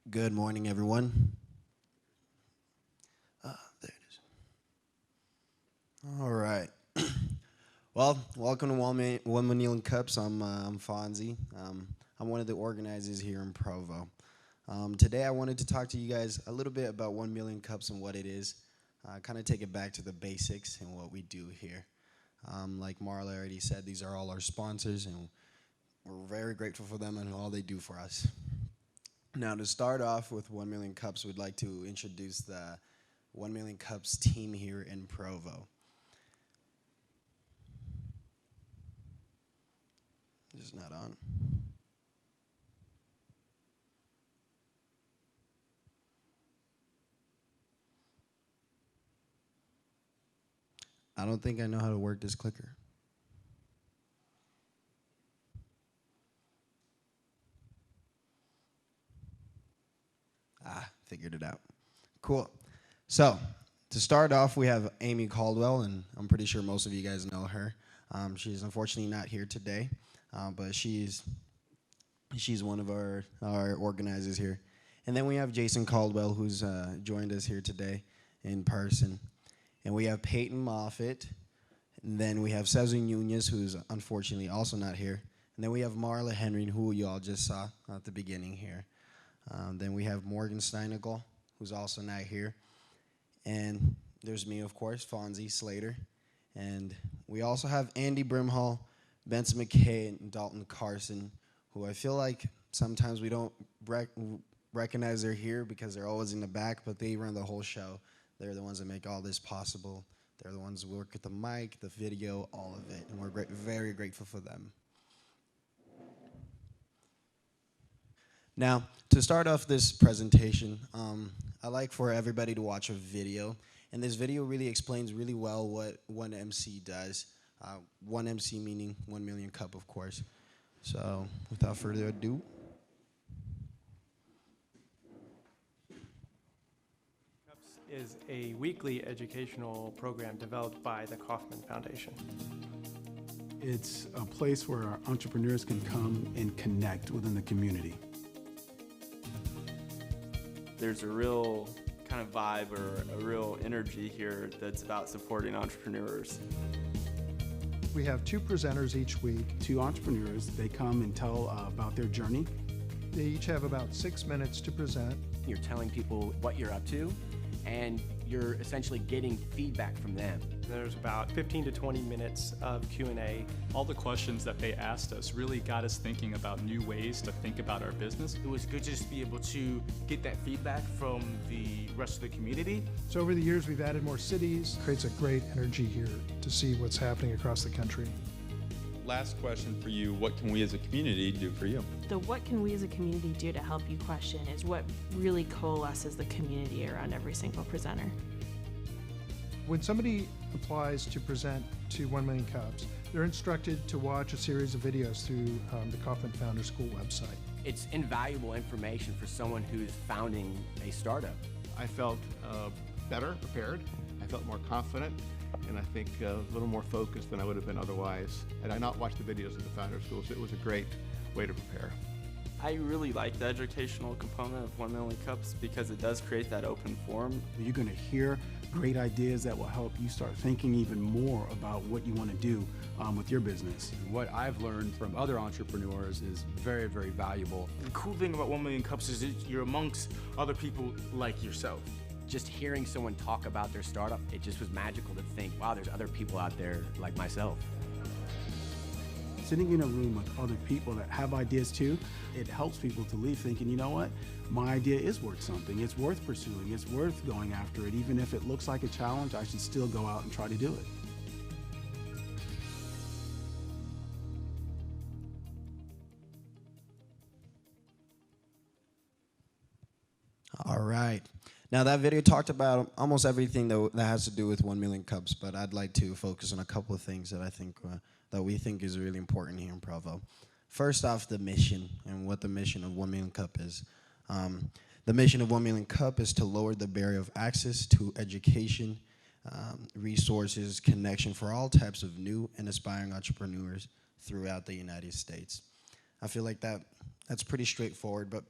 Good morning, everyone. There it is. All right. Well, welcome to 1 Million Cups. I'm Fonzie. I'm one of the organizers here in Provo. Today, I wanted to talk to you guys a little bit about 1 Million Cups and what it is. Kind of take it back to the basics and what we do here. Like Marla already said, these are all our sponsors, and we're very grateful for them and all they do for us. Now, to start off with 1 Million Cups, we'd like to introduce the 1 Million Cups team here in Provo. It's not on. I don't think I know how to work this clicker. Figured it out. Cool. So, to start off, we have Amy Caldwell, and I'm pretty sure most of you guys know her. She's unfortunately not here today, but she's one of our organizers here. And then we have Jason Caldwell, who's joined us here today in person. And we have Peyton Moffitt. And then we have Cesar Nunez, who's unfortunately also not here. And then we have Marla Henry, who you all just saw at the beginning here. Then we have Morgan Steinagel, who's also not here. And there's me, of course, Fonzie Slater. And we also have Andy Brimhall, Benson McKay, and Dalton Carson, who I feel like sometimes we don't recognize they're here because they're always in the back, but they run the whole show. They're the ones that make all this possible. They're the ones who work with the mic, the video, all of it. And we're very grateful for them. Now, to start off this presentation, I'd like for everybody to watch a video. And this video really explains really well what 1MC does. 1MC meaning 1 Million Cup, of course. So, without further ado. Cups is a weekly educational program developed by the Kauffman Foundation. It's a place where our entrepreneurs can come and connect within the community. There's a real kind of vibe or a real energy here that's about supporting entrepreneurs. We have 2 presenters each week. 2 entrepreneurs, they come and tell about their journey. They each have about 6 minutes to present. You're telling people what you're up to, and you're essentially getting feedback from them. There's about 15 to 20 minutes of Q&A. All the questions that they asked us really got us thinking about new ways to think about our business. It was good to just be able to get that feedback from the rest of the community. So over the years, we've added more cities. It creates a great energy here to see what's happening across the country. Last question for you, what can we as a community do for you? The what can we as a community do to help you question is what really coalesces the community around every single presenter. When somebody applies to present to 1 Million Cups, they're instructed to watch a series of videos through the Kauffman Founder School website. It's invaluable information for someone who's founding a startup. I felt better prepared, I felt more confident, and I think a little more focused than I would have been otherwise. Had I not watched the videos of the Founder School, so it was a great way to prepare. I really like the educational component of 1 Million Cups because it does create that open forum. You're going to hear great ideas that will help you start thinking even more about what you want to do with your business. What I've learned from other entrepreneurs is very valuable. The cool thing about 1 Million Cups is that you're amongst other people like yourself. Just hearing someone talk about their startup, it just was magical to think, wow, there's other people out there like myself. Sitting in a room with other people that have ideas too, it helps people to leave thinking, you know what, my idea is worth something. It's worth pursuing. It's worth going after it. Even if it looks like a challenge, I should still go out and try to do it. All right. Now, that video talked about almost everything that has to do with 1 Million Cups, but I'd like to focus on a couple of things that I think that we think is really important here in Provo. First off, the mission and what the mission of 1 Million Cup is. The mission of 1 Million Cup is to lower the barrier of access to education, resources, connection for all types of new and aspiring entrepreneurs throughout the United States. I feel like that's pretty straightforward, but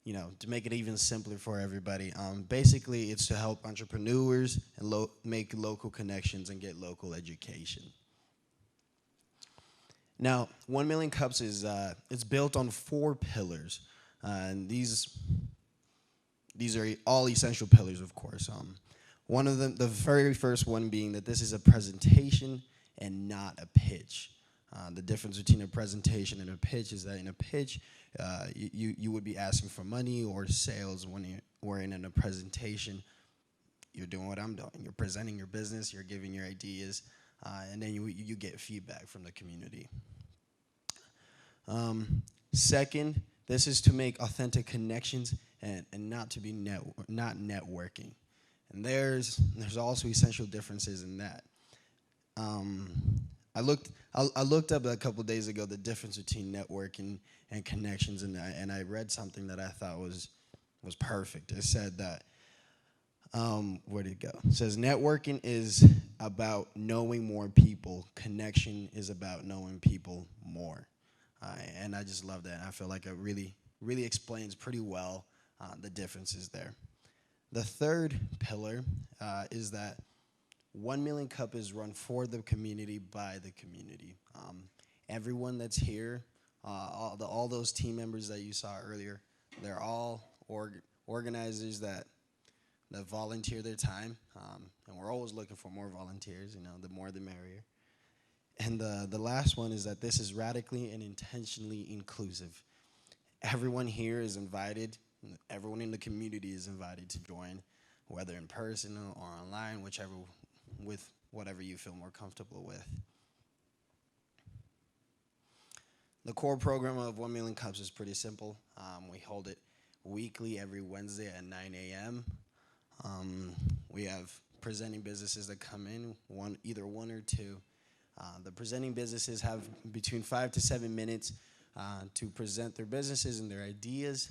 to make it even simpler for everybody. Basically, it's to help entrepreneurs and make local connections and get local education. Now, 1 Million Cups is it's built on 4 pillars, and these are all essential pillars, of course. One of them, the very first one being that this is a presentation and not a pitch. The difference between a presentation and a pitch is that in a pitch, you would be asking for money or sales, wherein in a presentation, you're doing what I'm doing. You're presenting your business, you're giving your ideas, and then you get feedback from the community. Second, this is to make authentic connections and not to be not networking. And there's also essential differences in that. I looked up a couple days ago the difference between networking and connections, and I read something that I thought was perfect. It said that, where did it go? It says networking is about knowing more people. Connection is about knowing people more. And I just love that. I feel like it really explains pretty well the differences there. The third pillar is that 1 Million Cup is run for the community by the community. Everyone that's here, all those team members that you saw earlier, they're all organizers that volunteer their time, and we're always looking for more volunteers. The more the merrier. And the last one is that this is radically and intentionally inclusive. Everyone here is invited. Everyone in the community is invited to join, whether in person or online, with whatever you feel more comfortable with. The core program of 1 Million Cups is pretty simple. We hold it weekly every Wednesday at 9 a.m. We have presenting businesses that come in, either one or two. The presenting businesses have between 5 to 7 minutes to present their businesses and their ideas,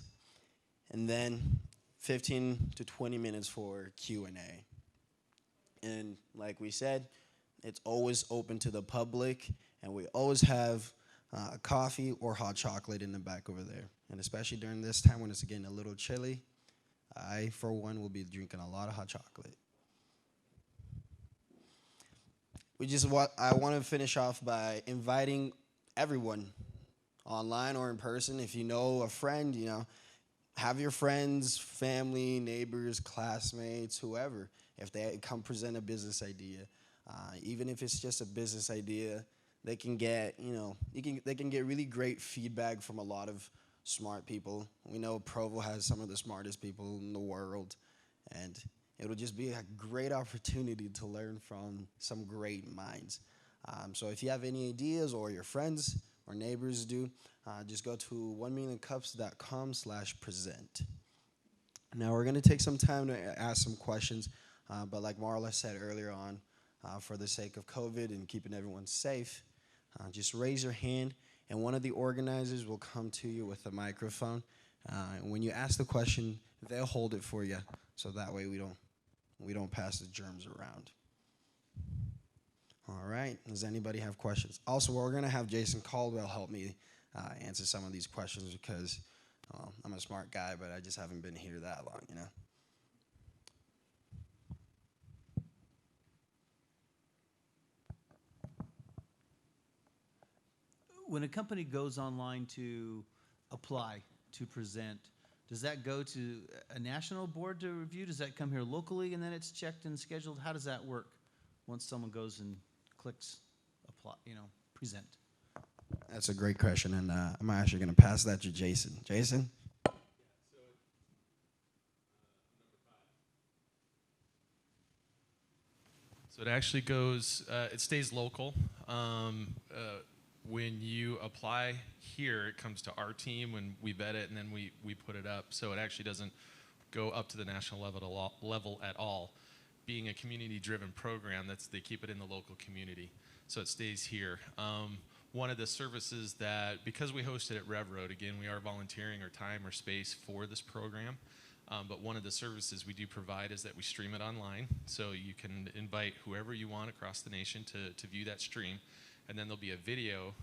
and then 15 to 20 minutes for Q&A. And like we said, it's always open to the public, and we always have coffee or hot chocolate in the back over there. And especially during this time when it's getting a little chilly, I, for one, will be drinking a lot of hot chocolate. I want to finish off by inviting everyone, online or in person. If you know a friend, have your friends, family, neighbors, classmates, whoever, if they come present a business idea, even if it's just a business idea, they can get, they can get really great feedback from a lot of smart people. We know Provo has some of the smartest people in the world, and it'll just be a great opportunity to learn from some great minds. So if you have any ideas, or your friends or neighbors do, just go to 1millioncups.com/present. Now we're going to take some time to ask some questions, but like Marla said earlier on, for the sake of COVID and keeping everyone safe, just raise your hand, and one of the organizers will come to you with a microphone. And when you ask the question, they'll hold it for you, so that way we don't pass the germs around. All right, does anybody have questions? Also, we're going to have Jason Caldwell help me answer some of these questions, because I'm a smart guy, but I just haven't been here that long, When a company goes online to apply to present, does that go to a national board to review? Does that come here locally and then it's checked and scheduled? How does that work once someone goes and clicks apply, present? That's a great question, and I'm actually going to pass that to Jason. Jason? So it actually goes, it stays local. When you apply here, it comes to our team when we vet it, and then we put it up. So it actually doesn't go up to the national level at all. Being a community-driven program, they keep it in the local community. So it stays here. One of the services that, because we host it at RevRoad, again, we are volunteering our time or space for this program. But one of the services we do provide is that we stream it online. So you can invite whoever you want across the nation to view that stream. And then there'll be a video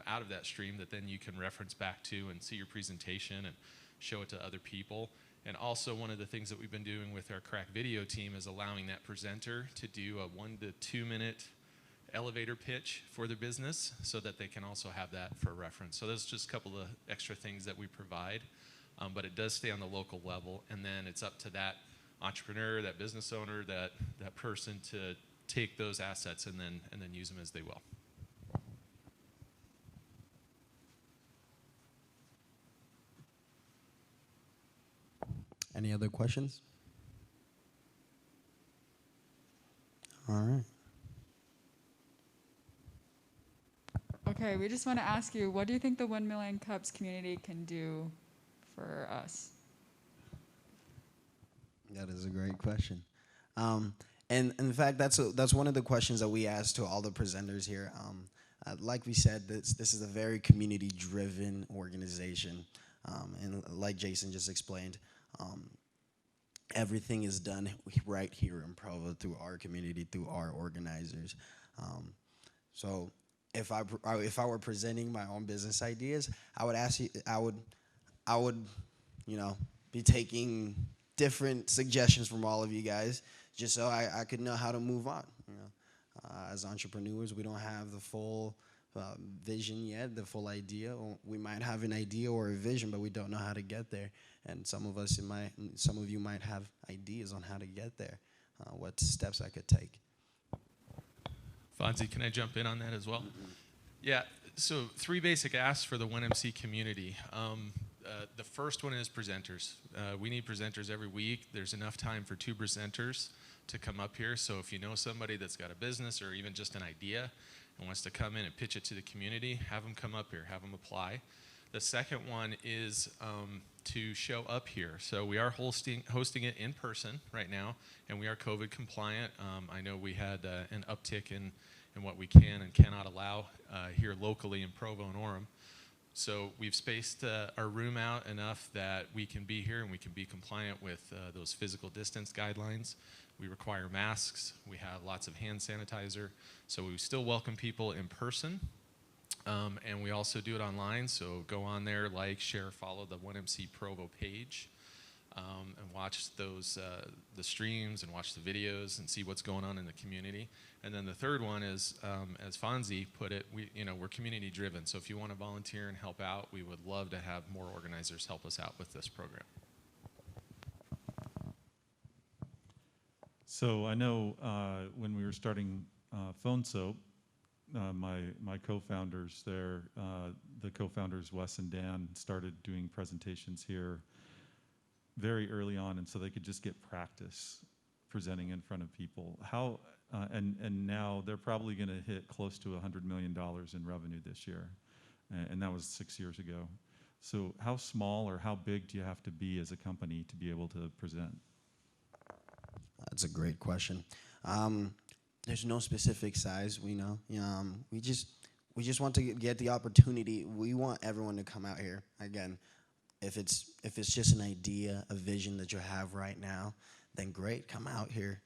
out of that stream that then you can reference back to and see your presentation and show it to other people. And also one of the things that we've been doing with our crack video team is allowing that presenter to do a 1 to 2 minute elevator pitch for their business so that they can also have that for reference. So there's just a couple of extra things that we provide, but it does stay on the local level, and then it's up to that entrepreneur, that business owner, that person to take those assets and then use them as they will. Any other questions? All right. Okay, we just want to ask you, what do you think the 1 Million Cups community can do for us? That is a great question. And in fact, that's one of the questions that we asked to all the presenters here. Like we said, this is a very community-driven organization. And like Jason just explained, everything is done right here in Provo through our community, through our organizers. So if I were presenting my own business ideas, I would be taking different suggestions from all of you guys, just so I could know how to move on. As entrepreneurs, we don't have the full vision yet, the full idea. We might have an idea or a vision, but we don't know how to get there. And some of you might have ideas on how to get there, what steps I could take. Fonzie, can I jump in on that as well? Yeah, so 3 basic asks for the 1MC community. The first one is presenters. We need presenters every week. There's enough time for 2 presenters to come up here. So if you know somebody that's got a business or even just an idea and wants to come in and pitch it to the community, have them come up here, have them apply. The second one is to show up here. So we are hosting it in person right now, and we are COVID compliant. I know we had an uptick in what we can and cannot allow here locally in Provo and Orem. So we've spaced our room out enough that we can be here and we can be compliant with those physical distance guidelines. We require masks. We have lots of hand sanitizer. So we still welcome people in person. And we also do it online. So go on there, like, share, follow the 1MC Provo page, and watch those the streams and watch the videos and see what's going on in the community. And then the third one is, as Fonzie put it, we're community driven. So if you want to volunteer and help out, we would love to have more organizers help us out with this program. So I know when we were starting Phone Soap, my co-founders there, the co-founders Wes and Dan, started doing presentations here very early on, and so they could just get practice presenting in front of people. How and now they're probably going to hit close to $100 million in revenue this year, and that was 6 years ago. So how small or how big do you have to be as a company to be able to present? That's a great question. There's no specific size, we know. We just want to get the opportunity. We want everyone to come out here. Again, if it's just an idea, a vision that you have right now, then great, come out here.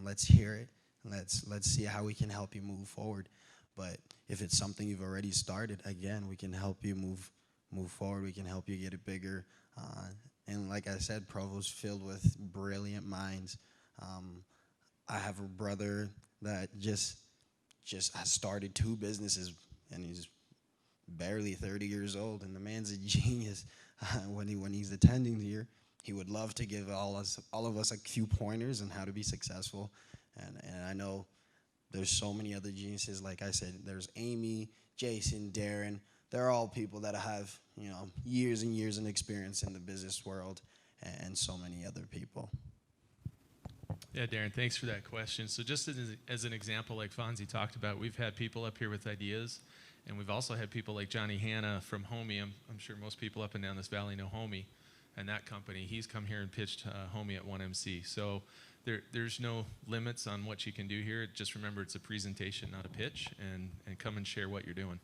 Let's hear it. Let's see how we can help you move forward. But if it's something you've already started, again, we can help you move forward. We can help you get it bigger. And like I said, Provo's filled with brilliant minds. I have a brother that just has started 2 businesses, and he's barely 30 years old, and the man's a genius. When he's attending here, he would love to give all of us a few pointers on how to be successful. And I know there's so many other geniuses. Like I said, there's Amy, Jason, Darren. They're all people that have years and years of experience in the business world, and so many other people. Yeah, Darren, thanks for that question. So just as an example, like Fonzie talked about, we've had people up here with ideas, and we've also had people like Johnny Hanna from Homey. I'm sure most people up and down this valley know Homey and that company. He's come here and pitched Homey at 1MC. So there's no limits on what you can do here. Just remember, it's a presentation, not a pitch, and come and share what you're doing.